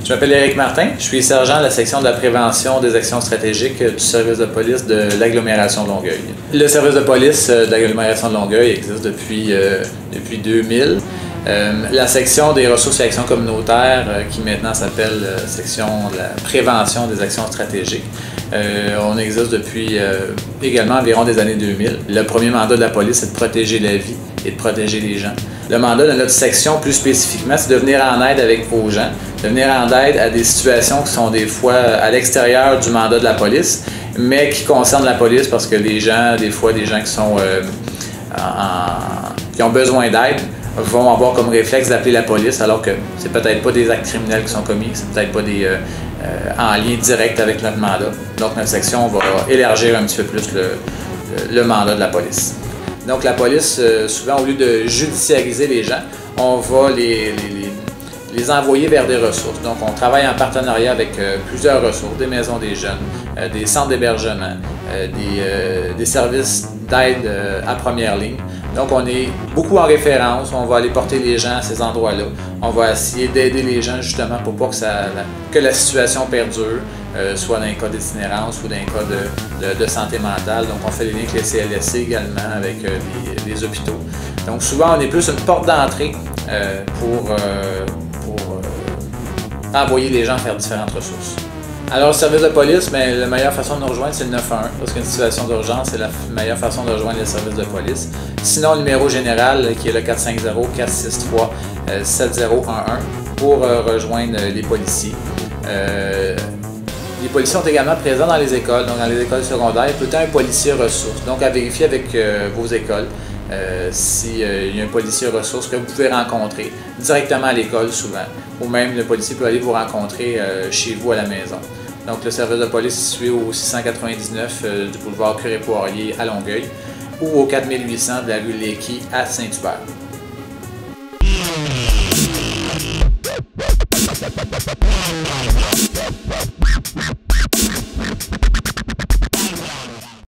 Je m'appelle Éric Martin, je suis sergent de la section de la prévention des actions stratégiques du service de police de l'agglomération de Longueuil. Le service de police de l'agglomération de Longueuil existe depuis 2000. La section des ressources et actions communautaires, qui maintenant s'appelle section de la prévention des actions stratégiques, on existe depuis également environ des années 2000. Le premier mandat de la police, c'est de protéger la vie et de protéger les gens. Le mandat de notre section, plus spécifiquement, c'est de venir en aide aux gens, de venir en aide à des situations qui sont des fois à l'extérieur du mandat de la police, mais qui concernent la police parce que les gens, des fois, des gens qui sont qui ont besoin d'aide, vont avoir comme réflexe d'appeler la police, alors que c'est peut-être pas des actes criminels qui sont commis, c'est peut-être pas des en lien direct avec notre mandat. Donc notre section va élargir un petit peu plus le mandat de la police. Donc la police, souvent, au lieu de judiciariser les gens, on va les envoyer vers des ressources. Donc on travaille en partenariat avec plusieurs ressources, des maisons des jeunes, des centres d'hébergement, des services d'aide à première ligne. Donc on est beaucoup en référence, on va aller porter les gens à ces endroits-là. On va essayer d'aider les gens justement pour pas que la situation perdure, soit dans un cas d'itinérance ou dans un cas de santé mentale. Donc on fait les liens avec les CLSC également, avec les hôpitaux. Donc souvent on est plus une porte d'entrée pour envoyer les gens faire différentes ressources. Alors, le service de police, la meilleure façon de nous rejoindre, c'est le 911, parce qu'une situation d'urgence, c'est la meilleure façon de rejoindre le service de police. Sinon, le numéro général, qui est le 450-463-7011, pour rejoindre les policiers. Les policiers sont également présents dans les écoles, donc dans les écoles secondaires, tout le temps un policier ressource. Donc, à vérifier avec vos écoles s'il y a un policier ressource que vous pouvez rencontrer directement à l'école souvent, ou même le policier peut aller vous rencontrer chez vous à la maison. Donc le service de police est situé au 699 du boulevard Curé-Poirier à Longueuil ou au 4800 de la rue Léqui à Saint-Hubert.